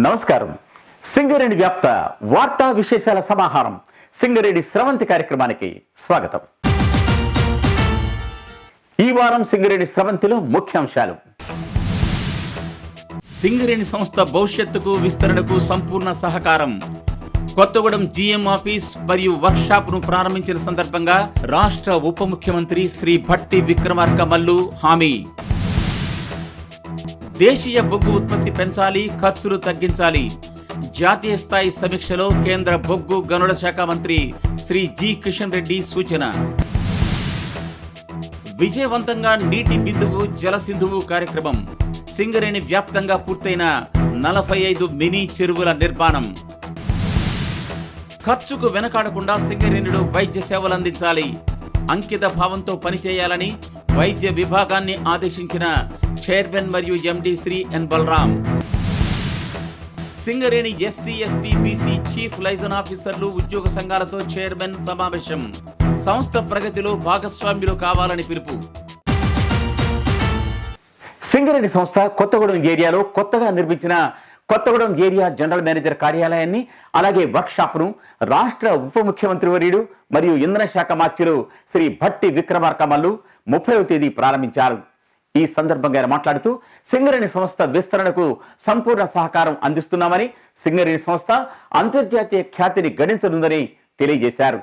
నమస్కారం. సింగరేణి వ్యాప్త వార్తా విశేషాల సమాహారం సింగరేణి స్రవంతి కార్యక్రమానికి స్వాగతం. ఈ వారం సింగరేణి స్రవంతిలో ముఖ్యాంశాలు. సింగరేణి సంస్థ భవిష్యత్తుకు విస్తరణకు సంపూర్ణ సహకారం. కొత్తగూడెం జీఎం ఆఫీస్ మరియు వర్క్షాప్ ను ప్రారంభించిన సందర్భంగా రాష్ట్ర ఉప ముఖ్యమంత్రి శ్రీ భట్టి విక్రమార్క మల్లు హామీ. దేశీయ బొగ్గు ఉత్పత్తి పెంచాలి, ఖర్చులు తగ్గించాలి. జాతీయ స్థాయి సమీక్షలో కేంద్ర బొగ్గు గనుల శాఖ మంత్రి శ్రీ జి కిషన్ రెడ్డి సూచన. విజయవంతంగా నీటి బిందువు జలసింధువు కార్యక్రమం. సింగరేణి వ్యాప్తంగా పూర్తయిన 45 మినీ చెరువుల నిర్మాణం. ఖర్చుకు వెనకాడకుండా సింగరేణిలో వైద్య సేవలు అందించాలి. అంకిత భావంతో పనిచేయాలని వైద్య విభాగాన్ని ఆదేశించిన చైర్మన్ మరియు MD Shri N Balram. Singareni SC ST BC chief liaison ఆఫీసర్లు ఉద్యోగ సంఘాలతో చైర్మన్ సమావేశం. సంస్థ ప్రగతిలో భాగస్వామ్యులు కావాలని పిలుపు. సింగరేణి సంస్థ కొత్తగూడెం ఏరియాలో కొత్తగా నిర్మించిన కొత్తగూడెం ఏరియా జనరల్ మేనేజర్ కార్యాలయాన్ని, అలాగే వర్క్షాప్ను రాష్ట్ర ఉప ముఖ్యమంత్రి వర్యుడు మరియు ఇంధన శాఖ మంత్రులు శ్రీ భట్టి విక్రమార్క మల్లు 30వ తేదీ ప్రారంభించారు. ఈ సందర్భంగా ఆయన మాట్లాడుతూ సింగరేణి సంస్థ విస్తరణకు సంపూర్ణ సహకారం అందిస్తున్నామని, సింగరేణి సంస్థ అంతర్జాతీయ ఖ్యాతిని గడించనుందని తెలియజేశారు.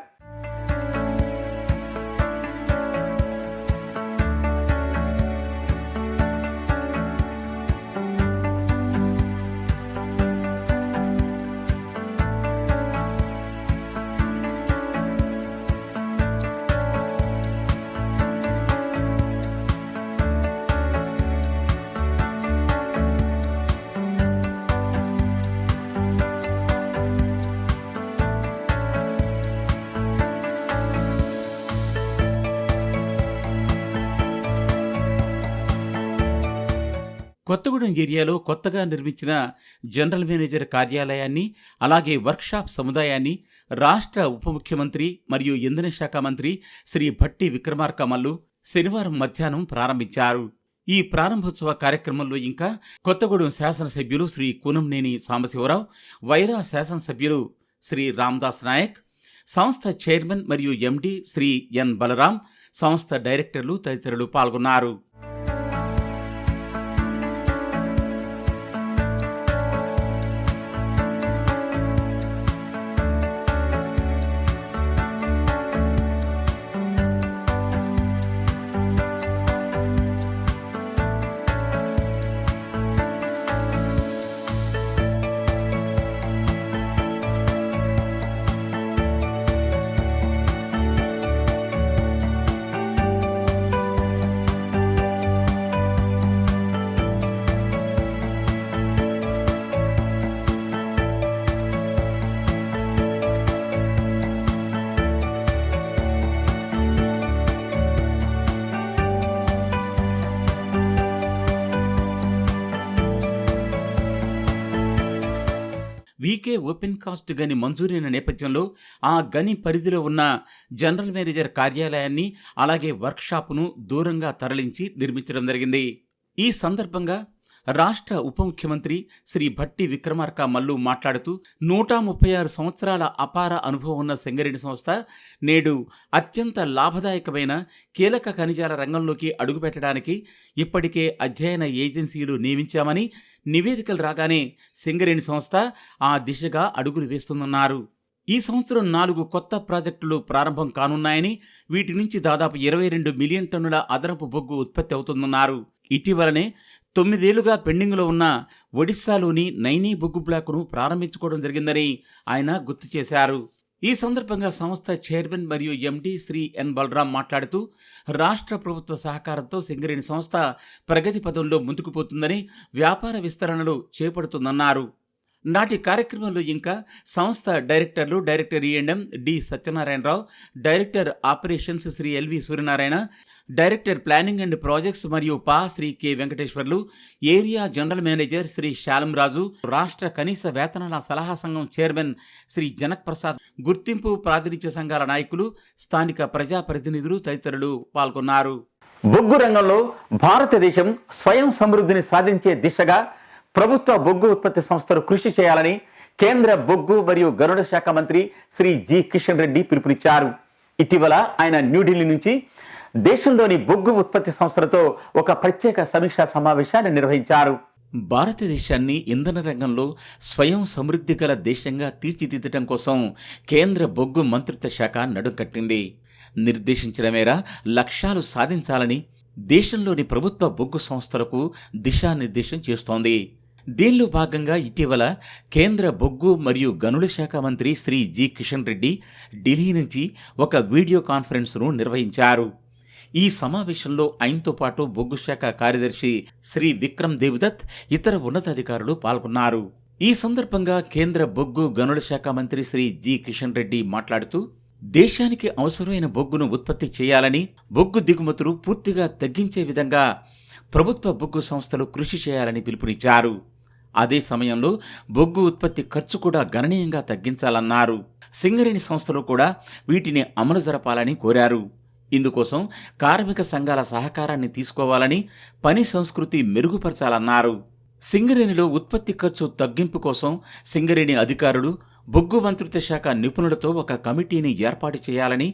కొత్తగూడెం ఏరియాలో కొత్తగా నిర్మించిన జనరల్ మేనేజర్ కార్యాలయాన్ని, అలాగే వర్క్షాప్ సముదాయాన్ని రాష్ట్ర ఉప ముఖ్యమంత్రి మరియు ఇంధన శాఖ మంత్రి శ్రీ భట్టి విక్రమార్క మల్లు శనివారం మధ్యాహ్నం ప్రారంభించారు. ఈ ప్రారంభోత్సవ కార్యక్రమంలో ఇంకా కొత్తగూడెం శాసనసభ్యులు శ్రీ కూనంనేని సాంబశివరావు, వైరా శాసనసభ్యులు శ్రీ రామదాస్ నాయక్, సంస్థ చైర్మన్ మరియు ఎండి శ్రీ ఎన్ బలరాం, సంస్థ డైరెక్టర్లు తదితరులు పాల్గొన్నారు. వీకే ఓపెన్ కాస్ట్ గని మంజూరైన నేపథ్యంలో ఆ గని పరిధిలో ఉన్న జనరల్ మేనేజర్ కార్యాలయాన్ని, అలాగే వర్క్షాప్ను దూరంగా తరలించి నిర్మించడం జరిగింది. ఈ సందర్భంగా రాష్ట్ర ఉప ముఖ్యమంత్రి శ్రీ భట్టి విక్రమార్క మల్లు మాట్లాడుతూ 136 సంవత్సరాల అపార అనుభవం ఉన్న సింగరేణి సంస్థ నేడు అత్యంత లాభదాయకమైన కీలక ఖనిజాల రంగంలోకి అడుగుపెట్టడానికి ఇప్పటికే అధ్యయన ఏజెన్సీలు నియమించామని, నివేదికలు రాగానే సింగరేణి సంస్థ ఆ దిశగా అడుగులు వేస్తుందన్నారు. ఈ సంవత్సరం 4 కొత్త ప్రాజెక్టులు ప్రారంభం కానున్నాయని, వీటి నుంచి దాదాపు 22 మిలియన్ టన్నుల అదనపు బొగ్గు ఉత్పత్తి అవుతుందన్నారు. ఇటీవలనే 9 ఏళ్లుగా పెండింగ్లో ఉన్న ఒడిశాలోని నైనీ బొగ్గు బ్లాక్ను ప్రారంభించుకోవడం జరిగిందని ఆయన గుర్తు చేశారు. ఈ సందర్భంగా సంస్థ చైర్మన్ మరియు ఎండి శ్రీ ఎన్ బలరాం మాట్లాడుతూ రాష్ట్ర ప్రభుత్వ సహకారంతో సింగరేణి సంస్థ ప్రగతి పదంలో ముందుకు పోతుందని, వ్యాపార విస్తరణలు చేపడుతుందన్నారు. నాటి కార్యక్రమంలో ఇంకా సంస్థ డైరెక్టర్లు director E and M D Satyanarayana Rao, director operations Shri LV Suryanarayana, director planning and projects మరియు పా Shri K Venkateswarlu, area general manager Shri Salam Raju, రాష్ట్ర కనీస వేతనాల సలహా సంఘం చైర్మన్ శ్రీ జనక్ ప్రసాద్, గుర్తింపు ప్రాతినిధ్య సంఘాల నాయకులు, స్థానిక ప్రజాప్రతినిధులు తదితరులు పాల్గొన్నారు. బొగ్గు రంగంలో భారతదేశం స్వయం సమృద్ధిని సాధించే దిశగా ప్రభుత్వ బొగ్గు ఉత్పత్తి సంస్థలు కృషి చేయాలని కేంద్ర బొగ్గు మరియు గనుల శాఖ మంత్రి శ్రీ జి కిషన్ రెడ్డి పిలుపునిచ్చారు. ఇటీవల ఆయన న్యూఢిల్లీ నుంచి దేశంలోని బొగ్గు ఉత్పత్తి సంస్థలతో ఒక ప్రత్యేక సమీక్షా సమావేశాన్ని నిర్వహించారు. భారతదేశాన్ని ఇంధన రంగంలో స్వయం సమృద్ధి గల దేశంగా తీర్చిదిద్దడం కోసం కేంద్ర బొగ్గు మంత్రిత్వ శాఖ నడుంకట్టింది. నిర్దేశించిన మేర లక్ష్యాలు సాధించాలని దేశంలోని ప్రభుత్వ బొగ్గు సంస్థలకు దిశానిర్దేశం చేస్తోంది. దీనిలో భాగంగా ఇటీవల కేంద్ర బొగ్గు మరియు గనుల శాఖ మంత్రి శ్రీ జి కిషన్ రెడ్డి ఢిల్లీ నుంచి ఒక వీడియో కాన్ఫరెన్స్ను నిర్వహించారు. ఈ సమావేశంలో ఆయనతో పాటు బొగ్గు శాఖ కార్యదర్శి శ్రీ విక్రమ్ దేవదత్, ఇతర ఉన్నతాధికారులు పాల్గొన్నారు. ఈ సందర్భంగా కేంద్ర బొగ్గు గనుల శాఖ మంత్రి శ్రీ జి కిషన్ రెడ్డి మాట్లాడుతూ దేశానికి అవసరమైన బొగ్గును ఉత్పత్తి చేయాలని, బొగ్గు దిగుమతులు పూర్తిగా తగ్గించే విధంగా ప్రభుత్వ బొగ్గు సంస్థలు కృషి చేయాలని పిలుపునిచ్చారు. అదే సమయంలో బొగ్గు ఉత్పత్తి ఖర్చు కూడా గణనీయంగా తగ్గించాలన్నారు. సింగరేణి సంస్థలు కూడా వీటిని అమలు జరపాలని కోరారు. ఇందుకోసం కార్మిక సంఘాల సహకారాన్ని తీసుకోవాలని, పని సంస్కృతి మెరుగుపరచాలన్నారు. సింగరేణిలో ఉత్పత్తి ఖర్చు తగ్గింపు కోసం సింగరేణి అధికారులు, బొగ్గు మంత్రిత్వ శాఖ నిపుణులతో ఒక కమిటీని ఏర్పాటు చేయాలని,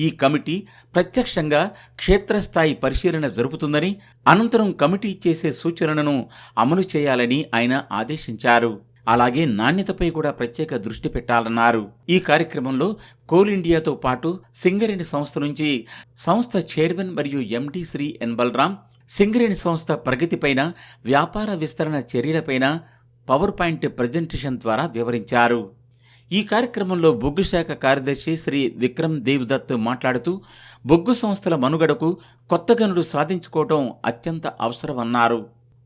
ఈ కమిటీ ప్రత్యక్షంగా క్షేత్రస్థాయి పరిశీలన జరుపుతుందని, అనంతరం కమిటీ చేసే సూచనలను అమలు చేయాలని ఆయన ఆదేశించారు. అలాగే నాణ్యతపై కూడా ప్రత్యేక దృష్టి పెట్టాలన్నారు. ఈ కార్యక్రమంలో కోల్ ఇండియాతో పాటు సింగరేణి సంస్థ నుంచి సంస్థ చైర్మన్ మరియు ఎండి శ్రీ ఎన్ బలరాం సింగరేణి సంస్థ ప్రగతిపైన, వ్యాపార విస్తరణ చర్యలపైన పవర్ పాయింట్ ప్రజెంటేషన్ ద్వారా వివరించారు. ఈ కార్యక్రమంలో బొగ్గు శాఖ కార్యదర్శి శ్రీ విక్రమ్ దేవదత్ మాట్లాడుతూ బొగ్గు సంస్థల మనుగడకు కొత్త గనులు సాధించుకోవడం అత్యంత అవసరమన్నారు.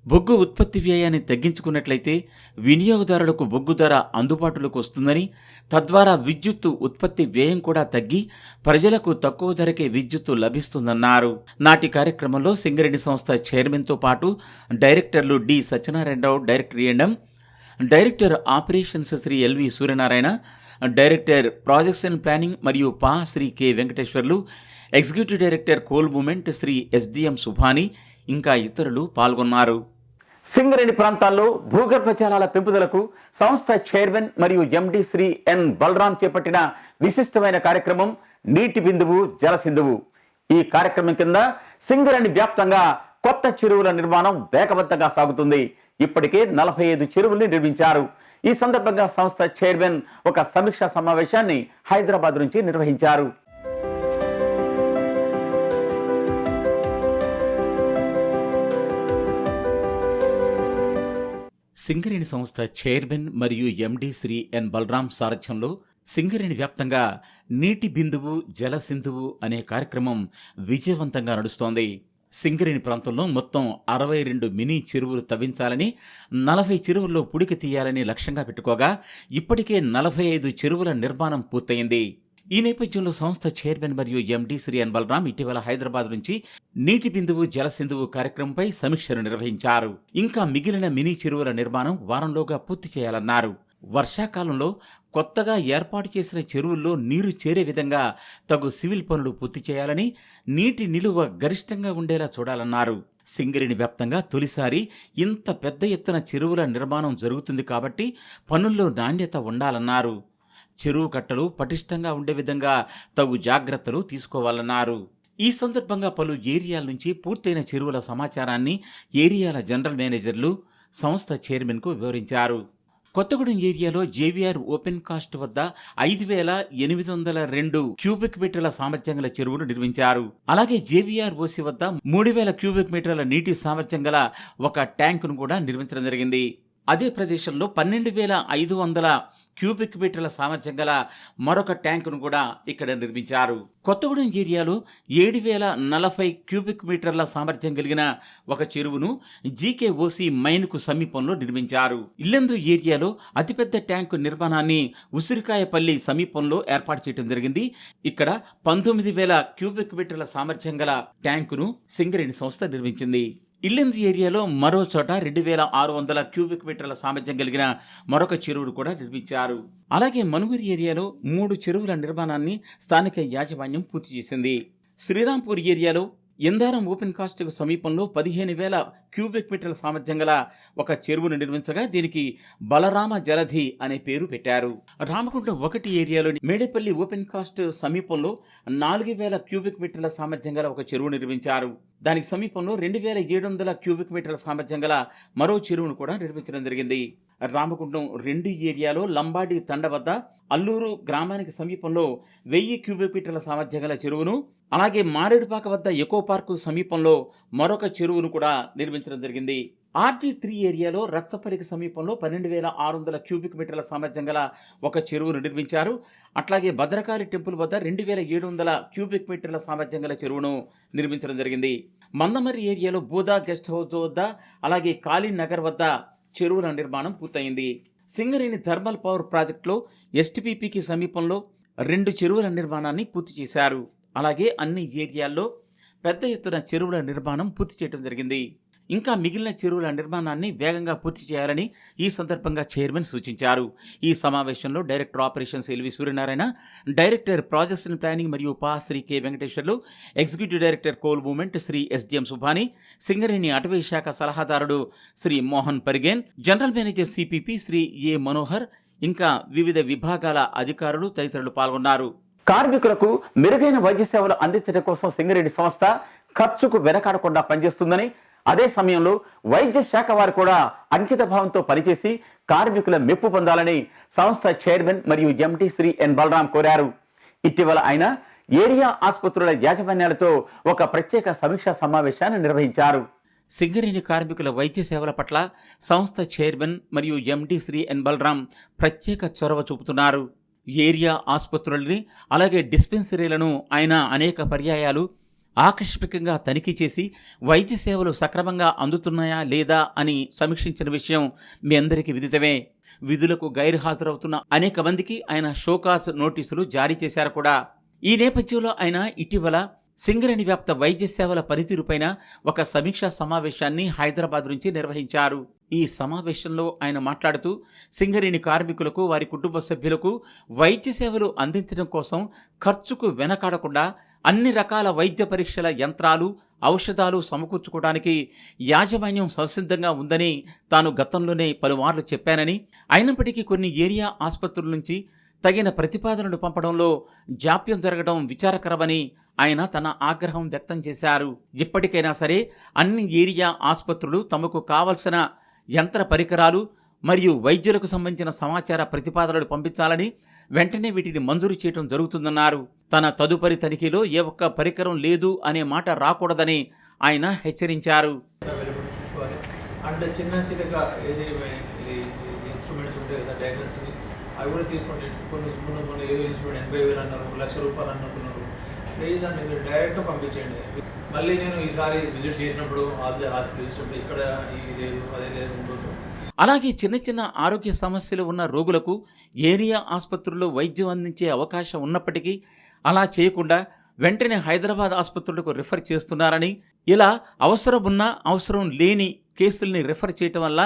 బొగ్గు ఉత్పత్తి వ్యయాన్ని తగ్గించుకున్నట్లయితే వినియోగదారులకు బొగ్గు ధర అందుబాటులోకి వస్తుందని, తద్వారా విద్యుత్తు ఉత్పత్తి వ్యయం కూడా తగ్గి ప్రజలకు తక్కువ ధరకే విద్యుత్తు లభిస్తుందన్నారు. నాటి కార్యక్రమంలో సింగరేణి సంస్థ చైర్మన్తో పాటు డైరెక్టర్లు D Satyanarayana Rao, director E&M, director operations Shri LV Suryanarayana, director projects and planning మరియు పా Shri K Venkateswarlu, executive director coal movement Shri SDM Subhani, ఇంకా ఇతరులు పాల్గొన్నారు. సింగరేణి ప్రాంతాల్లో భూగర్భ జలాల పెంపుదలకు సంస్థ చైర్మన్ మరియు ఎండి శ్రీ ఎన్ బలరాం చేపట్టిన విశిష్టమైన కార్యక్రమం నీటి బిందువు జలసింధువు. ఈ కార్యక్రమం కింద సింగరేణి వ్యాప్తంగా కొత్త చెరువుల నిర్మాణం వేగవంతంగా సాగుతుంది. ఇప్పటికే 45 చెరువుల్ని నిర్మించారు. ఈ సందర్భంగా సంస్థ చైర్మన్ ఒక సమీక్షా సమావేశాన్ని హైదరాబాద్ నుంచి నిర్వహించారు. సింగరేణి సంస్థ చైర్మన్ మరియు ఎండి శ్రీ ఎన్ బలరాం సారథ్యంలో సింగరేణి వ్యాప్తంగా నీటి బిందువు జలసింధువు అనే కార్యక్రమం విజయవంతంగా నడుస్తోంది. సింగరేణి ప్రాంతంలో మొత్తం 62 మినీ చెరువులు తవ్వించాలని, 40 చెరువుల్లో పుడికి తీయాలని లక్ష్యంగా పెట్టుకోగా ఇప్పటికే 45 చెరువుల నిర్మాణం పూర్తయింది. ఈ నేపథ్యంలో సంస్థ చైర్మన్ మరియు ఎండి శ్రీ ఎన్ బలరాం ఇటీవల హైదరాబాద్ నుంచి నీటి బిందువు జలసింధువు కార్యక్రమంపై సమీక్షను నిర్వహించారు. ఇంకా మిగిలిన మినీ చెరువుల నిర్మాణం వారంలోగా పూర్తి చేయాలన్నారు. వర్షాకాలంలో కొత్తగా ఏర్పాటు చేసిన చెరువుల్లో నీరు చేరే విధంగా తగు సివిల్ పనులు పూర్తి చేయాలని, నీటి నిలువ గరిష్టంగా ఉండేలా చూడాలన్నారు. సింగరేణి వ్యాప్తంగా తొలిసారి ఇంత పెద్ద ఎత్తున చెరువుల నిర్మాణం జరుగుతుంది కాబట్టి పనుల్లో నాణ్యత ఉండాలన్నారు. చెరువు కట్టలు పటిష్టంగా ఉండే విధంగా తగు జాగ్రత్తలు తీసుకోవాలన్నారు. ఈ సందర్భంగా పలు ఏరియాల నుంచి పూర్తయిన చెరువుల సమాచారాన్ని ఏరియాల జనరల్ మేనేజర్లు సంస్థ చైర్మన్కు వివరించారు. కొత్తగూడెం ఏరియాలో JVR ఓపెన్ కాస్ట్ వద్ద 5,802 క్యూబిక్ మీటర్ల సామర్థ్యం గల చెరువును నిర్మించారు. అలాగే JVR OC వద్ద 3,000 క్యూబిక్ మీటర్ల నీటి సామర్థ్యం గల ఒక ట్యాంకును కూడా నిర్మించడం జరిగింది. అదే ప్రదేశంలో 12,500 క్యూబిక్ మీటర్ల సామర్థ్యం గల మరొక ట్యాంకును కూడా ఇక్కడ నిర్మించారు. కొత్తగూడెం ఏరియాలో 7,040 క్యూబిక్ మీటర్ల సామర్థ్యం కలిగిన ఒక చెరువును GKOC మైన్కు సమీపంలో నిర్మించారు. ఇల్లెందు ఏరియాలో అతిపెద్ద ట్యాంకు నిర్మాణాన్ని ఉసిరికాయపల్లి సమీపంలో ఏర్పాటు చేయడం జరిగింది. ఇక్కడ 19,000 క్యూబిక్ మీటర్ల సామర్థ్యం గల ట్యాంకును సింగరేణి సంస్థ నిర్మించింది. ఇల్లెందు ఏరియాలో మరో చోట 2,600 క్యూబిక్ మీటర్ల సామర్థ్యం కలిగిన మరొక చెరువును కూడా నిర్మించారు. అలాగే మనుగురు ఏరియాలో 3 చెరువుల నిర్మాణాన్ని స్థానిక యాజమాన్యం పూర్తి చేసింది. శ్రీరాంపూర్ ఏరియాలో ఇందారం ఓపెన్ కాస్ట్కు సమీపంలో 15,000 క్యూబిక్ మీటర్ల సామర్థ్యం గల ఒక చెరువును నిర్మించగా దీనికి బలరామ జలధి అనే పేరు పెట్టారు. రామగుండం 1 ఏరియాలోని మేడేపల్లి ఓపెన్ కాస్ట్ సమీపంలో 4,000 క్యూబిక్ మీటర్ల సామర్థ్యం గల ఒక చెరువు నిర్మించారు. దానికి సమీపంలో 2,700 క్యూబిక్ మీటర్ల సామర్థ్యం గల మరో చెరువును కూడా నిర్మించడం జరిగింది. రామగుండం 2 ఏరియాలో లంబాడి తండ వద్ద అల్లూరు గ్రామానికి సమీపంలో 1000 క్యూబిక్ మీటర్ల సామర్థ్యం గల చెరువును, అలాగే మారేడుపాక వద్ద ఎకో పార్కు సమీపంలో మరొక చెరువును కూడా నిర్మించడం జరిగింది. RG3 ఏరియాలో రచ్చపల్లికి సమీపంలో 12,600 క్యూబిక్ మీటర్ల సామర్థ్యం గల ఒక చెరువును నిర్మించారు. అట్లాగే భద్రకాళి టెంపుల్ వద్ద 2,700 క్యూబిక్ మీటర్ల సామర్థ్యం గల చెరువును నిర్మించడం జరిగింది. మందమర్రి ఏరియాలో బూదా గెస్ట్ హౌస్ వద్ద, అలాగే కాళీనగర్ వద్ద చెరువుల నిర్మాణం పూర్తయింది. సింగరేణి థర్మల్ పవర్ ప్రాజెక్టులో STPPకి సమీపంలో 2 చెరువుల నిర్మాణాన్ని పూర్తి చేశారు. అలాగే అన్ని ఏరియాల్లో పెద్ద ఎత్తున చెరువుల నిర్మాణం పూర్తి చేయడం జరిగింది. ఇంకా మిగిలిన చెరువుల నిర్మాణాన్ని వేగంగా పూర్తి చేయాలని ఈ సందర్భంగా చైర్మన్ సూచించారు. ఈ సమావేశంలో director operations LV Suryanarayana, director projects and planning మరియు పా Shri K Venkateswarlu, executive director coal movement Shri SDM Subhani, Singareni అటవీ శాఖ సలహాదారుడు Shri Mohan Parigen, general manager CPP Shri A Manohar, ఇంకా వివిధ విభాగాల అధికారులు తదితరులు పాల్గొన్నారు. కార్మికులకు మెరుగైన వైద్య సేవలు అందించడం కోసం సింగరేణి సంస్థ ఖర్చుకు వెనకాడకుండా పనిచేస్తుందని, అదే సమయంలో వైద్య శాఖ వారు కూడా అంకిత భావంతో పనిచేసి కార్మికుల మెప్పు పొందాలని సంస్థ చైర్మన్ మరియు MD శ్రీ N బలరాం కోరారు. ఇటీవల ఆయన ఏరియా ఆసుపత్రుల యాజమాన్యాలతో ఒక ప్రత్యేక సమీక్షా సమావేశాన్ని నిర్వహించారు. సింగరేణి కార్మికుల వైద్య సేవల పట్ల సంస్థ చైర్మన్ మరియు MD శ్రీ N బలరాం ప్రత్యేక చొరవ చూపుతున్నారు. ఏరియా ఆసుపత్రులని, అలాగే డిస్పెన్సరీలను ఆయన అనేక పర్యాయాలు ఆకస్మికంగా తనిఖీ చేసి వైద్య సేవలు సక్రమంగా అందుతున్నాయా లేదా అని సమీక్షించిన విషయం మీ అందరికీ విదితమే. విధులకు గైర్హాజరవుతున్న అనేక మందికి ఆయన షోకాజ్ నోటీసులు జారీ చేశారు కూడా. ఈ నేపథ్యంలో ఆయన ఇటీవల సింగరేణి వ్యాప్త వైద్య సేవల పనితీరుపైన ఒక సమీక్షా సమావేశాన్ని హైదరాబాద్ నుంచి నిర్వహించారు. ఈ సమావేశంలో ఆయన మాట్లాడుతూ సింగరేణి కార్మికులకు, వారి కుటుంబ సభ్యులకు వైద్య సేవలు అందించడం కోసం ఖర్చుకు వెనకాడకుండా అన్ని రకాల వైద్య పరీక్షల యంత్రాలు, ఔషధాలు సమకూర్చుకోవడానికి యాజమాన్యం సంసిద్ధంగా ఉందని తాను గతంలోనే పలుమార్లు చెప్పానని, అయినప్పటికీ కొన్ని ఏరియా ఆసుపత్రుల నుంచి తగిన ప్రతిపాదనలు పంపడంలో జాప్యం జరగడం విచారకరమని ఆయన తన ఆగ్రహం వ్యక్తం చేశారు. ఇప్పటికైనా సరే అన్ని ఏరియా ఆసుపత్రులు తమకు కావలసిన యంత్ర పరికరాలు మరియు వైద్యులకు సంబంధించిన సమాచార ప్రతిపాదనలు పంపించాలని, వెంటనే వీటిని మంజూరు చేయడం జరుగుతుందన్నారు. తన తదుపరి తనిఖీలో ఏ ఒక్క పరికరం లేదు అనే మాట రాకూడదని ఆయన హెచ్చరించారు. అంటే చిన్నగా ఏది ఇన్స్ట్రుమెంట్స్ ఉంటాయి కదా డయాగ్నోస్టిక్, అవి కూడా తీసుకోండి. మొన్న ఏదో ఇన్స్ట్రుమెంట్ 80,000 అన్నారు, ₹1,00,000 అనుకున్నారు. ప్లీజ్ అండి మీరు డైరెక్ట్ పంపించండి. మళ్ళీ నేను ఈసారి విజిట్ చేసినప్పుడు హాస్పిటల్ ఇచ్చినప్పుడు ఇక్కడ ఇది లేదు అదే లేదు ఉండదు. అలాగే చిన్న చిన్న ఆరోగ్య సమస్యలు ఉన్న రోగులకు ఏరియా ఆసుపత్రుల్లో వైద్యం అందించే అవకాశం ఉన్నప్పటికీ అలా చేయకుండా వెంటనే హైదరాబాద్ ఆసుపత్రులకు రిఫర్ చేస్తున్నారని, ఇలా అవసరం ఉన్న అవసరం లేని కేసుల్ని రిఫర్ చేయటం వల్ల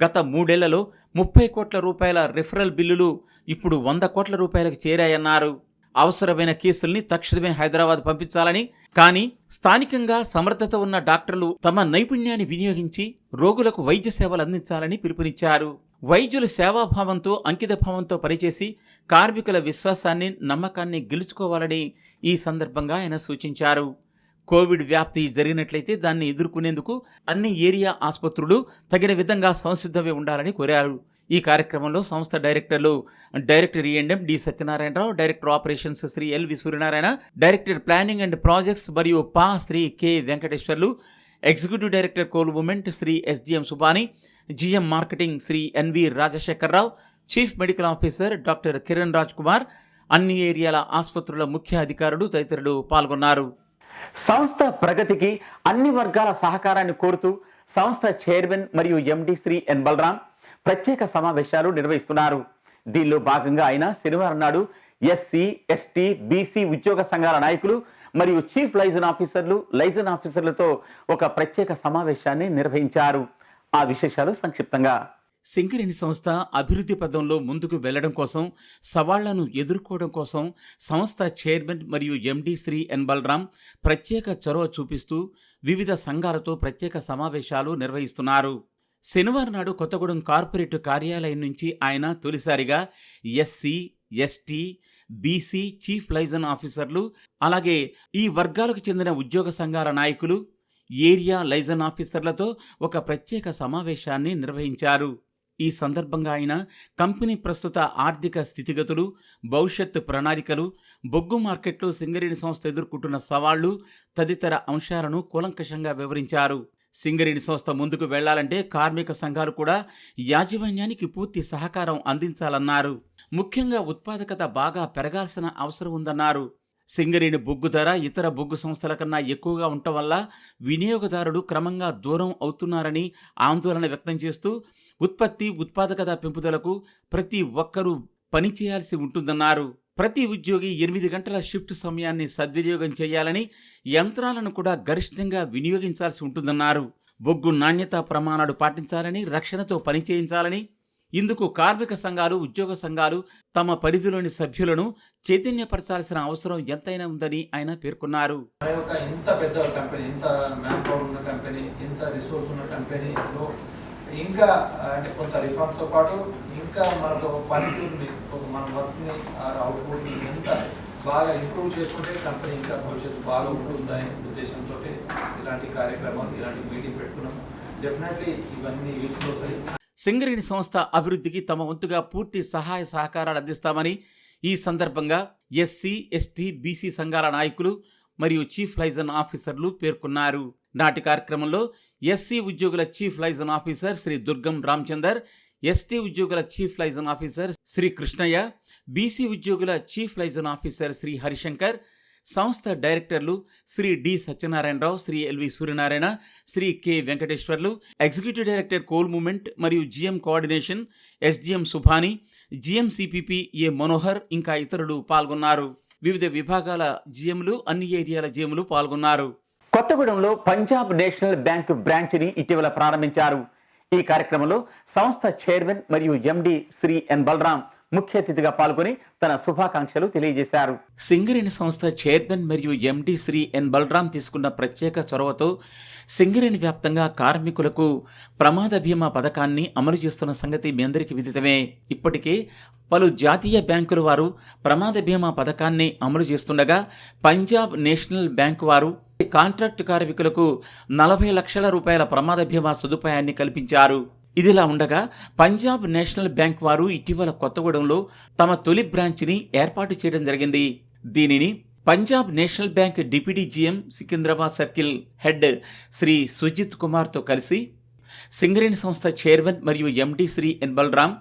గత 3 ఏళ్లలో 30 కోట్ల రూపాయల రిఫరల్ బిల్లులు ఇప్పుడు 100 కోట్ల రూపాయలకు చేరాయన్నారు. అవసరమైన కేసుల్ని తక్షణమే హైదరాబాద్ పంపించాలని, కానీ స్థానికంగా సమర్థత ఉన్న డాక్టర్లు తమ నైపుణ్యాన్ని వినియోగించి రోగులకు వైద్య సేవలు అందించాలని పిలుపునిచ్చారు. వైద్యులు సేవాభావంతో, అంకితభావంతో పనిచేసి కార్మికుల విశ్వాసాన్ని, నమ్మకాన్ని గెలుచుకోవాలని ఈ సందర్భంగా ఆయన సూచించారు. కోవిడ్ వ్యాప్తి జరిగినట్లయితే దాన్ని ఎదుర్కొనేందుకు అన్ని ఏరియా ఆసుపత్రులు తగిన విధంగా సంసిద్ధమై ఉండాలని కోరారు. ఈ కార్యక్రమంలో సంస్థ డైరెక్టర్లు director E&M D Satyanarayana Rao, director operations Shri LV Suryanarayana, director planning and projects మరియు పా Shri K Venkateswarlu, executive director coal movement Shri SDM Subhani, GM marketing Shri NV Rajasekhara Rao, chief medical officer doctor Kiran Raj Kumar, అన్ని ఏరియాల ఆసుపత్రుల ముఖ్య అధికారులు తదితరులు పాల్గొన్నారు. సంస్థ ప్రగతికి అన్ని వర్గాల సహకారాన్ని కోరుతూ సంస్థ చైర్మన్ మరియు MD శ్రీ N బలరాం ప్రత్యేక సమావేశాలు నిర్వహిస్తున్నారు. దీనిలో భాగంగా ఆయన శనివారం నాడు SC, ST, BC ఉద్యోగ సంఘాల నాయకులు మరియు చీఫ్ లైజన్ ఆఫీసర్లతో ఒక ప్రత్యేక సమావేశాన్ని నిర్వహించారు. ఆ విశేషాలు సంక్షిప్తంగా. సింగరేణి సంస్థ అభివృద్ధి పదంలో ముందుకు వెళ్లడం కోసం, సవాళ్లను ఎదుర్కోవడం కోసం సంస్థ చైర్మన్ మరియు ఎండి శ్రీ ఎన్ బలరాం ప్రత్యేక చొరవ చూపిస్తూ వివిధ సంఘాలతో ప్రత్యేక సమావేశాలు నిర్వహిస్తున్నారు. శనివారం నాడు కొత్తగూడెం కార్పొరేట్ కార్యాలయం నుంచి ఆయన తొలిసారిగా SC, ST, BC chief liaison ఆఫీసర్లు, అలాగే ఈ వర్గాలకు చెందిన ఉద్యోగ సంఘాల నాయకులు, ఏరియా లైజన్ ఆఫీసర్లతో ఒక ప్రత్యేక సమావేశాన్ని నిర్వహించారు. ఈ సందర్భంగా ఆయన కంపెనీ ప్రస్తుత ఆర్థిక స్థితిగతులు, భవిష్యత్తు ప్రణాళికలు, బొగ్గు మార్కెట్లో సింగరేణి సంస్థ ఎదుర్కొంటున్న సవాళ్లు తదితర అంశాలను కూలంకషంగా వివరించారు. సింగరేణి సంస్థ ముందుకు వెళ్లాలంటే కార్మిక సంఘాలు కూడా యాజమాన్యానికి పూర్తి సహకారం అందించాలన్నారు. ముఖ్యంగా ఉత్పాదకత బాగా పెరగాల్సిన అవసరం ఉందన్నారు. సింగరేణి బొగ్గు ధర ఇతర బొగ్గు సంస్థల కన్నా ఎక్కువగా ఉండటం వల్ల వినియోగదారులు క్రమంగా దూరం అవుతున్నారని ఆందోళన వ్యక్తం చేస్తూ ఉత్పత్తి, ఉత్పాదకత పెంపుదలకు ప్రతి ఒక్కరూ పనిచేయాల్సి ఉంటుందన్నారు. ప్రతి ఉద్యోగి 8 గంటల షిఫ్ట్ సమయాన్ని సద్వినియోగం చేయాలని, యంత్రాలను కూడా గరిష్టంగా వినియోగించాల్సి ఉంటుందన్నారు. బొగ్గు నాణ్యతా ప్రమాణాలు పాటించాలని, రక్షణతో పనిచేయించాలని, ఇందుకు కార్మిక సంఘాలు, ఉద్యోగ సంఘాలు తమ పరిధిలోని సభ్యులను చైతన్యపరచాల్సిన అవసరం ఎంతైనా ఉందని ఆయన పేర్కొన్నారు. ఇంత పెద్ద కంపెనీ, ఇంత మ్యాన్ పవర్ ఉన్న కంపెనీ, ఇంత రిసోర్స్ ఉన్న కంపెనీలో ఇంకా అంటే కొంత రిఫార్మ్స్తో పాటు ఇంకా మనకు పనితీరుని, మన వర్క్ని, అవుట్పుట్ని ఎంత బాగా ఇంప్రూవ్ చేసుకుంటే కంపెనీ ఇంకా భవిష్యత్తు బాగా ఉంటుందనే ఉద్దేశంతో ఇలాంటి కార్యక్రమాలు, ఇలాంటి మీటింగ్ పెట్టుకున్నాము. డెఫినెట్లీ ఇవన్నీ యూస్ఫుల్ వస్తాయి. సింగరేణి సంస్థ అభివృద్ధికి తమ వంతుగా పూర్తి సహాయ సహకారాలు అందిస్తామని ఈ సందర్భంగా ఎస్సీ, ఎస్టీ, బీసీ సంఘాల నాయకులు మరియు చీఫ్ లైజన్ ఆఫీసర్లు పేర్కొన్నారు. నాటి కార్యక్రమంలో ఎస్సీ ఉద్యోగుల chief liaison officer Shri Durgam Ramachander, ST ఉద్యోగుల chief liaison officer Shri Krishnaiah, BC ఉద్యోగుల chief liaison officer Shri Harishankar, సంస్థ డైరెక్టర్లు Shri D Satyanarayanarao, Shri LV Suryanarayana, Shri K Venkateswarlu, executive director coal movement మరియు GM coordination SDM Subhani, GM CPP A Manohar ఇంకా ఇతరులు పాల్గొన్నారు. వివిధ విభాగాల జిఎంలు, అన్ని ఏరియాల జిఎంలు పాల్గొన్నారు. కొత్తగూడెంలో పంజాబ్ నేషనల్ బ్యాంక్ బ్రాంచ్ని ఇటీవల ప్రారంభించారు. ఈ కార్యక్రమంలో సంస్థ చైర్మన్ మరియు ఎండి శ్రీ ఎన్ బలరాం ముఖ్య అతిథిగా పాల్గొని తన శుభాకాంక్షలు తెలియజేశారు. సింగరేణి సంస్థ చైర్మన్ మరియు ఎండి శ్రీ ఎన్ బలరాం తీసుకున్న ప్రత్యేక చొరవతో సింగరేణి వ్యాప్తంగా కార్మికులకు ప్రమాద బీమా పథకాన్ని అమలు చేస్తున్న సంగతి మీ అందరికీ విదితమే. ఇప్పటికే పలు జాతీయ బ్యాంకుల వారు ప్రమాద బీమా పథకాన్ని అమలు చేస్తుండగా పంజాబ్ నేషనల్ బ్యాంక్ వారు కాంట్రాక్టు కార్మికులకు 40 లక్షల రూపాయల ప్రమాద బీమా సదుపాయాన్ని కల్పించారు. ఇదిలా ఉండగా పంజాబ్ నేషనల్ బ్యాంక్ వారు ఇటీవల కొత్తగూడెంలో తమ తొలి బ్రాంచ్ని ఏర్పాటు చేయడం జరిగింది. దీనిని Punjab national bank deputy GM Secunderabad circle head Shri Sujith కుమార్తో కలిసి సింగరేణి సంస్థ చైర్మన్ మరియు ఎండి శ్రీ ఎన్ బలరాం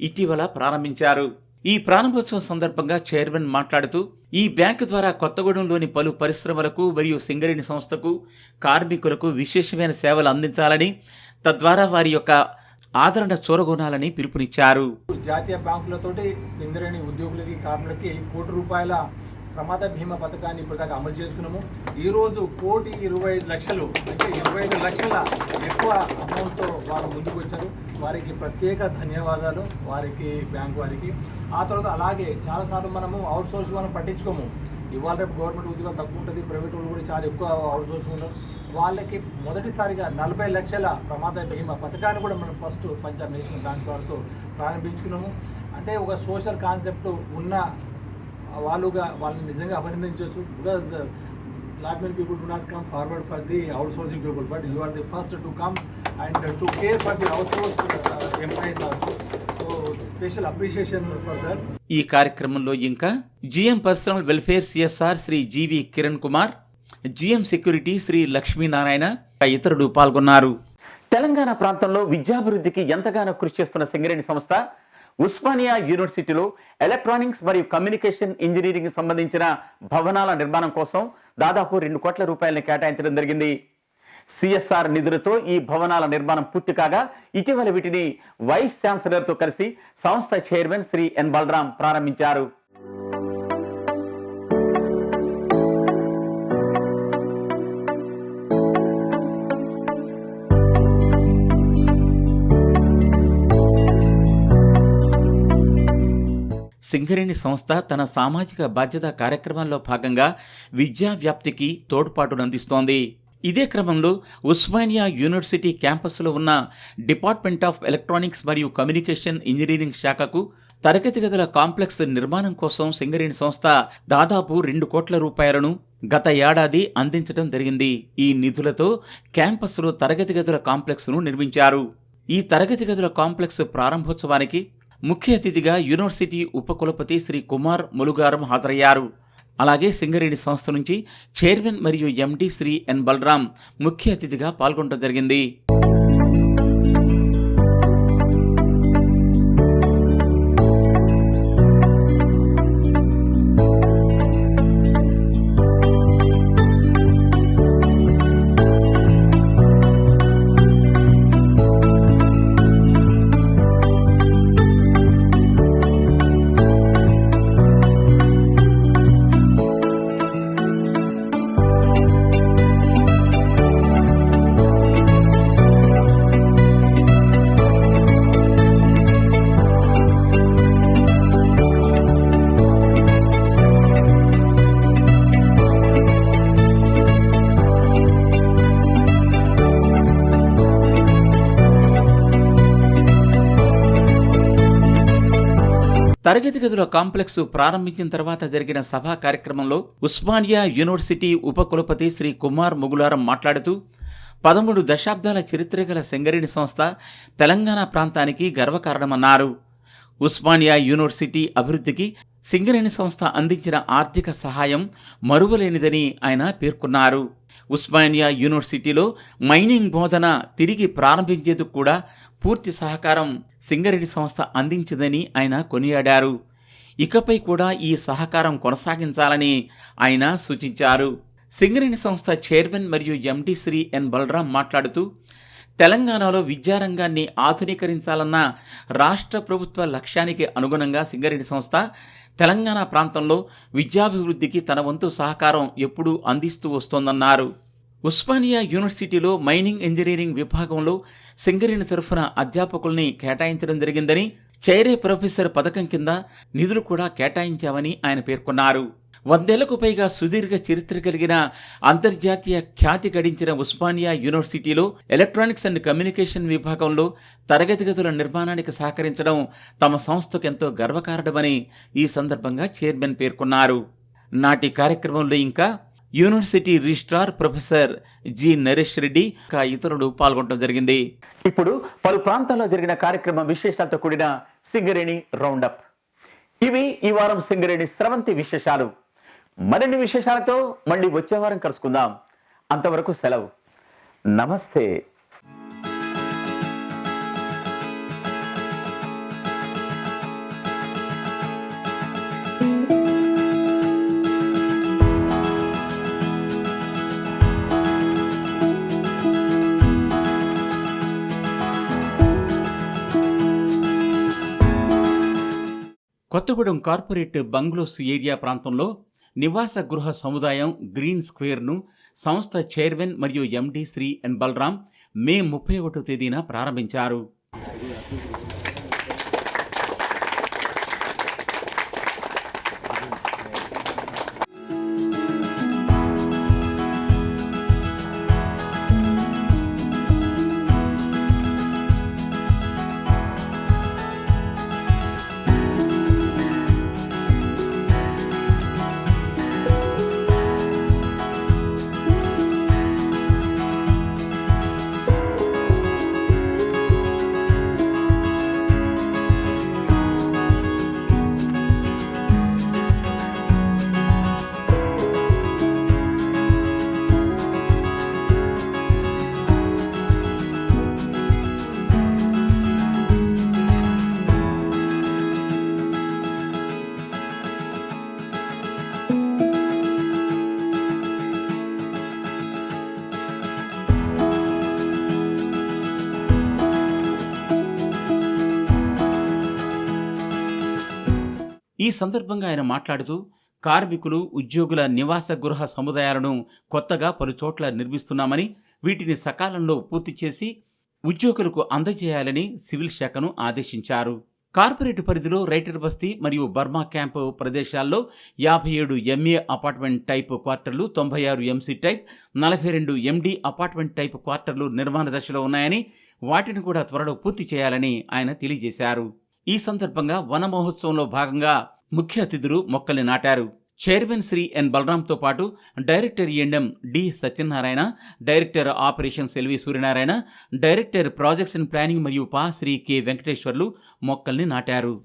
ఇటీవల ప్రారంభించారు. ఈ ప్రారంభోత్సవం సందర్భంగా చైర్మన్ మాట్లాడుతూ ఈ బ్యాంకు ద్వారా కొత్తగూడెంలోని పలు పరిశ్రమలకు మరియు సింగరేణి సంస్థకు కార్మికులకు విశేషమైన సేవలు అందించాలని, తద్వారా వారి యొక్క ఆదరణ చూరగొనాలని పిలుపునిచ్చారు. జాతీయ బ్యాంకులతోటి సింగరేణి ఉద్యోగులకి, కార్మికులకి ₹1,00,00,000 ప్రమాద బీమా పథకాన్ని ఇప్పటిదాకా అమలు చేసుకున్నాము. ఈరోజు ₹1,25,00,000 అంటే 25 లక్షల ఎక్కువ అమౌంట్తో వారు ముందుకు వచ్చారు. వారికి ప్రత్యేక ధన్యవాదాలు, వారికి బ్యాంకు వారికి. ఆ తర్వాత అలాగే చాలాసార్లు మనము అవుట్ సోర్స్ మనం పట్టించుకోము. ఇవాళ రేపు గవర్నమెంట్ ఉద్యోగం తక్కువ ఉంటుంది, ప్రైవేట్ వాళ్ళు కూడా చాలా ఎక్కువ అవుట్ సోర్స్ ఉన్నారు. వాళ్ళకి మొదటిసారిగా 40 లక్షల ప్రమాద బీమా పథకాన్ని కూడా మనం ఫస్ట్ పంజాబ్ నేషనల్ బ్యాంక్ వారితో ప్రారంభించుకున్నాము. అంటే ఒక సోషల్ కాన్సెప్ట్ ఉన్న వాళ్ళుగా వాళ్ళని నిజంగా అభినందించవచ్చు. Because lot many people do not come forward for the outsourcing people, but you are the first to come and to care for the outsourced employees also. So special appreciation for that. ఈ కార్యక్రమంలో ఇంకా GM personnel welfare CSR Shri G V Kiran Kumar, GM security Shri Lakshminarayana ఇతరులు పాల్గొన్నారు. తెలంగాణ ప్రాంతంలో విద్యాభివృద్ధికి ఎంతగానో కృషి చేస్తున్న సింగరేణి సంస్థ ఉస్మానియా యూనివర్సిటీలో ఎలక్ట్రానిక్స్ మరియు కమ్యూనికేషన్ ఇంజనీరింగ్ సంబంధించిన భవనాల నిర్మాణం కోసం దాదాపు 2 కోట్ల రూపాయలను కేటాయించడం జరిగింది. సిఎస్ఆర్ నిధులతో ఈ భవనాల నిర్మాణం పూర్తి కాగా ఇటీవల వీటిని వైస్ ఛాన్సలర్తో కలిసి సంస్థ చైర్మన్ శ్రీ ఎన్ బలరాం ప్రారంభించారు. సింగరేణి సంస్థ తన సామాజిక బాధ్యత కార్యక్రమాల్లో భాగంగా విద్యా వ్యాప్తికి తోడ్పాటునందిస్తోంది. ఇదే క్రమంలో ఉస్మానియా యూనివర్సిటీ క్యాంపస్లో ఉన్న డిపార్ట్మెంట్ ఆఫ్ ఎలక్ట్రానిక్స్ మరియు కమ్యూనికేషన్ ఇంజనీరింగ్ శాఖకు తరగతి గదుల కాంప్లెక్స్ నిర్మాణం కోసం సింగరేణి సంస్థ దాదాపు 2 కోట్ల రూపాయలను గత ఏడాది అందించడం జరిగింది. ఈ నిధులతో క్యాంపస్లో తరగతి గదుల కాంప్లెక్స్ను నిర్మించారు. ఈ తరగతి గదుల కాంప్లెక్స్ ప్రారంభోత్సవానికి ముఖ్య అతిథిగా యూనివర్సిటీ ఉపకులపతి శ్రీ కుమార్ ములుగారం హాజరయ్యారు. అలాగే సింగరేణి సంస్థ నుంచి చైర్మన్ మరియు ఎండి శ్రీ ఎన్ బలరాం ముఖ్య అతిథిగా పాల్గొనడం జరిగింది. తరగతి గదుల కాంప్లెక్స్ ప్రారంభించిన తర్వాత జరిగిన సభా కార్యక్రమంలో ఉస్మానియా యూనివర్సిటీ ఉపకులపతి శ్రీ కుమార్ ముగులారం మాట్లాడుతూ 13 దశాబ్దాల చరిత్ర గల సింగరేణి సంస్థ తెలంగాణ ప్రాంతానికి గర్వకారణమన్నారు. ఉస్మానియా యూనివర్సిటీ అభివృద్ధికి సింగరేణి సంస్థ అందించిన ఆర్థిక సహాయం మరువలేనిదని ఆయన పేర్కొన్నారు. ఉస్మానియా యూనివర్సిటీలో మైనింగ్ బోధన తిరిగి ప్రారంభించేందుకు కూడా పూర్తి సహకారం సింగరేణి సంస్థ అందించిందని ఆయన కొనియాడారు. ఇకపై కూడా ఈ సహకారం కొనసాగించాలని ఆయన సూచించారు. సింగరేణి సంస్థ చైర్మన్ మరియు ఎండి శ్రీ ఎన్ బలరాం మాట్లాడుతూ తెలంగాణలో విద్యారంగాన్ని ఆధునీకరించాలన్న రాష్ట్ర ప్రభుత్వ లక్ష్యానికి అనుగుణంగా సింగరేణి సంస్థ తెలంగాణ ప్రాంతంలో విద్యాభివృద్ధికి తన వంతు సహకారం ఎప్పుడూ అందిస్తూ వస్తోందన్నారు. ఉస్మానియా యూనివర్సిటీలో మైనింగ్ ఇంజనీరింగ్ విభాగంలో సింగరేణి తరఫున అధ్యాపకుల్ని కేటాయించడం జరిగిందని, చైరే ప్రొఫెసర్ పథకం కింద నిధులు కూడా కేటాయించామని ఆయన పేర్కొన్నారు. 100 ఏళ్లకు పైగా సుదీర్ఘ చరిత్ర కలిగిన అంతర్జాతీయ ఖ్యాతి గడించిన ఉస్మానియా యూనివర్సిటీలో ఎలక్ట్రానిక్స్ అండ్ కమ్యూనికేషన్ విభాగంలో తరగతి గదుల నిర్మాణానికి సహకరించడం తమ సంస్థకు ఎంతో గర్వకారణమని ఈ సందర్భంగా చైర్మన్ పేర్కొన్నారు. నాటి కార్యక్రమంలో ఇంకా university registrar professor G Naresh Reddy ఇంకా ఇతరులు పాల్గొనడం జరిగింది. ఇప్పుడు పలు ప్రాంతాల్లో జరిగిన కార్యక్రమం విశేషాలతో కూడిన సింగరేణి రౌండప్. ఇవి ఈ వారం సింగరేణి స్రవంతి విశేషాలు. మరిన్ని విశేషాలతో మళ్ళీ వచ్చే వారం కలుసుకుందాం. అంతవరకు సెలవు. నమస్తే. కొత్తగూడెం కార్పొరేట్ బంగ్లోస్ ఏరియా ప్రాంతంలో నివాస గృహ సముదాయం గ్రీన్ స్క్వేర్ను సంస్థ చైర్మన్ మరియు ఎండి శ్రీ ఎన్ బలరాం మే 31వ తేదీన ప్రారంభించారు. ఈ సందర్భంగా ఆయన మాట్లాడుతూ కార్మికులు, ఉద్యోగుల నివాస గృహ సముదాయాలను కొత్తగా పలు చోట్ల నిర్మిస్తున్నామని, వీటిని సకాలంలో పూర్తి చేసి ఉద్యోగులకు అందజేయాలని సివిల్ శాఖను ఆదేశించారు. కార్పొరేట్ పరిధిలో రైటర్ బస్తీ మరియు బర్మా క్యాంపు ప్రదేశాల్లో 57 ఎంఏ అపార్ట్మెంట్ టైప్ క్వార్టర్లు, 96 MC type, 42 MD apartment type క్వార్టర్లు నిర్మాణ దశలో ఉన్నాయని, వాటిని కూడా త్వరలో పూర్తి చేయాలని ఆయన తెలియజేశారు. ఈ సందర్భంగా వన మహోత్సవంలో భాగంగా ముఖ్య అతిథులు మొక్కల్ని నాటారు. చైర్మన్ శ్రీ ఎన్ బలరాంతో పాటు director MM D Satyanarayana, director operations LV Suryanarayana, director projects and planning మరియు పా శ్రీ కె వెంకటేశ్వర్లు మొక్కల్ని నాటారు.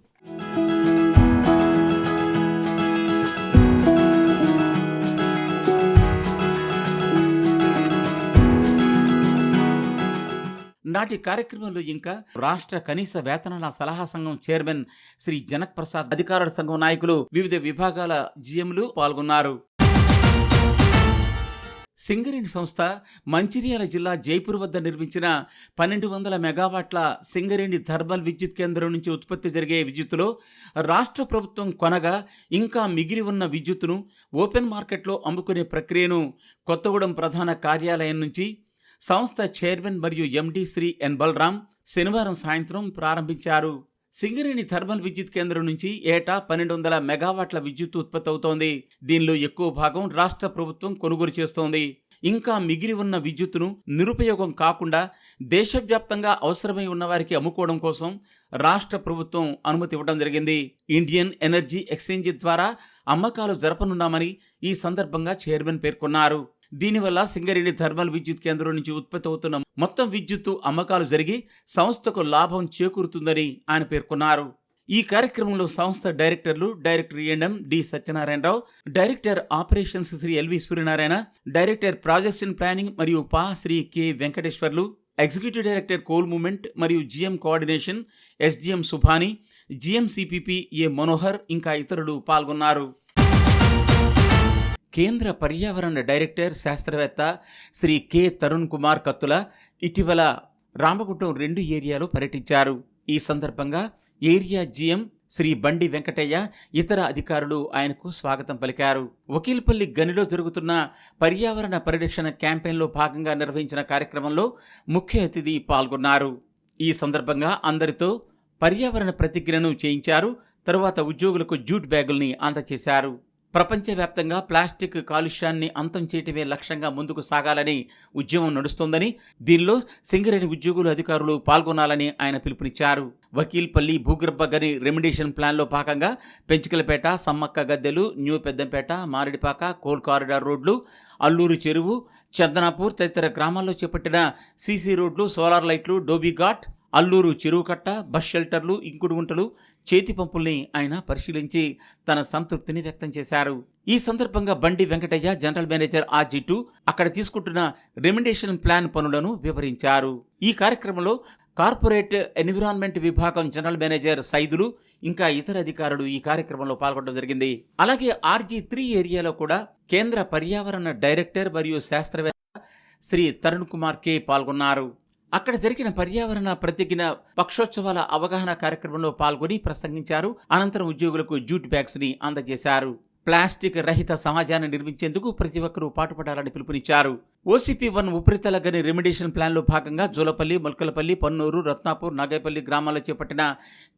నాటి కార్యక్రమంలో ఇంకా రాష్ట్ర కనీస వేతనాల సలహా సంఘం చైర్మన్ శ్రీ జనక్ ప్రసాద్, అధికారుల సంఘం నాయకులు, వివిధ విభాగాల జిఎంలు పాల్గొన్నారు. సింగరేణి సంస్థ మంచిర్యాల జిల్లా జైపూర్ వద్ద నిర్మించిన 1200 మెగావాట్ల సింగరేణి థర్మల్ విద్యుత్ కేంద్రం నుంచి ఉత్పత్తి జరిగే విద్యుత్తులో రాష్ట్ర ప్రభుత్వం కొనగా ఇంకా మిగిలి ఉన్న విద్యుత్తును ఓపెన్ మార్కెట్లో అమ్ముకునే ప్రక్రియను కొత్తగూడెం ప్రధాన కార్యాలయం నుంచి సంస్థ చైర్మన్ మరియు ఎండి శ్రీ ఎన్ బలరాం శనివారం సాయంత్రం ప్రారంభించారు. సింగరేణి థర్మల్ విద్యుత్ కేంద్రం నుంచి ఏటా 1200 మెగావాట్ల విద్యుత్ ఉత్పత్తి అవుతోంది. దీనిలో ఎక్కువ భాగం రాష్ట్ర ప్రభుత్వం కొనుగోలు చేస్తోంది. ఇంకా మిగిలి ఉన్న విద్యుత్తును నిరుపయోగం కాకుండా దేశవ్యాప్తంగా అవసరమై ఉన్న వారికి అమ్ముకోవడం కోసం రాష్ట్ర ప్రభుత్వం అనుమతి ఇవ్వడం జరిగింది. ఇండియన్ ఎనర్జీ ఎక్స్చేంజ్ ద్వారా అమ్మకాలు జరపనున్నామని ఈ సందర్భంగా చైర్మన్ పేర్కొన్నారు. దీనివల్ల సింగరేణి థర్మల్ విద్యుత్ కేంద్రం నుంచి ఉత్పత్తి అవుతున్న మొత్తం విద్యుత్తు అమ్మకాలు జరిగి సంస్థకు లాభం చేకూరుతుందని ఆయన పేర్కొన్నారు. ఈ కార్యక్రమంలో సంస్థ డైరెక్టర్లు director MM D Satyanarayana Rao, director operations Shri LV Suryanarayana, director projects and planning మరియు పా Shri K Venkateswarlu, executive director coal movement మరియు GM coordination SGM Subhani, GM CPP A Manohar ఇంకా ఇతరులు పాల్గొన్నారు. కేంద్ర పర్యావరణ డైరెక్టర్ శాస్త్రవేత్త శ్రీ కె తరుణ్ కుమార్ కత్తుల ఇటీవల రామగుండం 2 ఏరియాలో పర్యటించారు. ఈ సందర్భంగా ఏరియా జిఎం శ్రీ బండి వెంకటయ్య, ఇతర అధికారులు ఆయనకు స్వాగతం పలికారు. వకీల్పల్లి గనిలో జరుగుతున్న పర్యావరణ పరిరక్షణ క్యాంపెయిన్లో భాగంగా నిర్వహించిన కార్యక్రమంలో ముఖ్య అతిథి పాల్గొన్నారు. ఈ సందర్భంగా అందరితో పర్యావరణ ప్రతిజ్ఞను చేయించారు. తరువాత ఉద్యోగులకు జూట్ బ్యాగుల్ని అందజేశారు. ప్రపంచవ్యాప్తంగా ప్లాస్టిక్ కాలుష్యాన్ని అంతం చేయటమే లక్ష్యంగా ముందుకు సాగాలని ఉద్యమం నడుస్తోందని, దీనిలో సింగరేణి ఉద్యోగులు, అధికారులు పాల్గొనాలని ఆయన పిలుపునిచ్చారు. వకీల్పల్లి భూగర్భ గని రెమిడియేషన్ ప్లాన్లో భాగంగా పెంచికలపేట, సమ్మక్క గద్దెలు, new Peddampet, Mamidipaka, coal corridor రోడ్లు, అల్లూరు చెరువు, చందనాపూర్ తదితర గ్రామాల్లో చేపట్టిన సీసీ రోడ్లు, సోలార్ లైట్లు, డోబీఘాట్, అల్లూరు చెరువు కట్ట, బస్ షెల్టర్లు, ఇంకుడు గుంటలు, చేతి పంపుల్ని ఆయన పరిశీలించి తన సంతృప్తిని వ్యక్తం చేశారు. ఈ సందర్భంగా బండి వెంకటయ్య, జనరల్ మేనేజర్ RG2 అక్కడ తీసుకుంటున్న రెమిడియేషన్ ప్లాన్ పనులను వివరించారు. ఈ కార్యక్రమంలో కార్పొరేట్ ఎన్విరాన్మెంట్ విభాగం జనరల్ మేనేజర్ సైదులు ఇంకా ఇతర అధికారులు ఈ కార్యక్రమంలో పాల్గొనడం జరిగింది. అలాగే RG3 ఏరియాలో కూడా కేంద్ర పర్యావరణ డైరెక్టర్ మరియు శాస్త్రవేత్త శ్రీ తరుణ్ కుమార్ కే పాల్గొన్నారు. అక్కడ జరిగిన పర్యావరణ ప్రతిజ్ఞ పక్షోత్సవాల అవగాహన కార్యక్రమంలో పాల్గొని ప్రసంగించారు. అనంతరం ఉద్యోగులకు జూట్ బ్యాగ్స్ ని అందజేశారు. ప్లాస్టిక్ రహిత సమాజాన్ని నిర్మించేందుకు ప్రతి ఒక్కరూ పాటుపడాలని పిలుపునిచ్చారు. OCP-1 ఉపరితల గని రెమిడియేషన్ ప్లాన్లో భాగంగా జోలపల్లి, మొల్కలపల్లి, పన్నూరు, రత్నాపూర్, నాగైపల్లి గ్రామాల్లో చేపట్టిన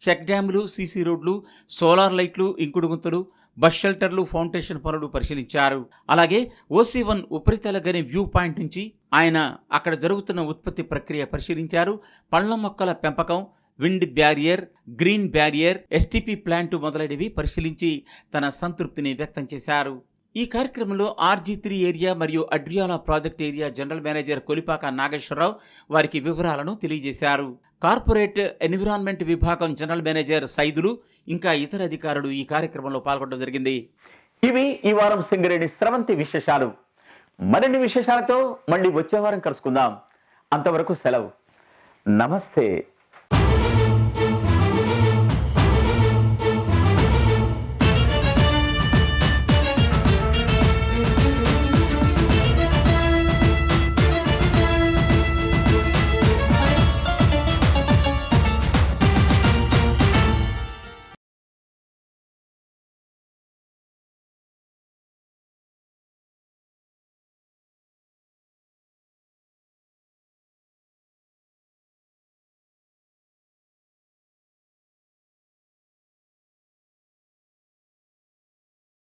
చెక్ డ్యాములు, సీసీ రోడ్లు, సోలార్ లైట్లు, ఇంకుడు గుంతలు, బస్ షెల్టర్లు, ఫౌండేషన్ పనులు పరిశీలించారు. అలాగే OC-1 ఉపరితల గని వ్యూ పాయింట్ నుంచి ఆయన అక్కడ జరుగుతున్న ఉత్పత్తి ప్రక్రియ పరిశీలించారు. పళ్ల మొక్కల పెంపకం, wind barrier, green barrier, STP plant మొదలైనవి పరిశీలించి తన సంతృప్తిని వ్యక్తం చేశారు. ఈ కార్యక్రమంలో RG3 ఏరియా మరియు Adriyala project area general manager Kolipaka Nageswararao వారికి వివరాలను తెలియజేశారు. కార్పొరేట్ ఎన్విరాన్మెంట్ విభాగం జనరల్ మేనేజర్ సైదులు ఇంకా ఇతర అధికారులు ఈ కార్యక్రమంలో పాల్గొనడం జరిగింది. ఇవి ఈ వారం సింగరేణి స్రవంతి విశేషాలు. మరిన్ని విశేషాలతో మళ్ళీ వచ్చే వారం కలుసుకుందాం. అంతవరకు సెలవు. నమస్తే.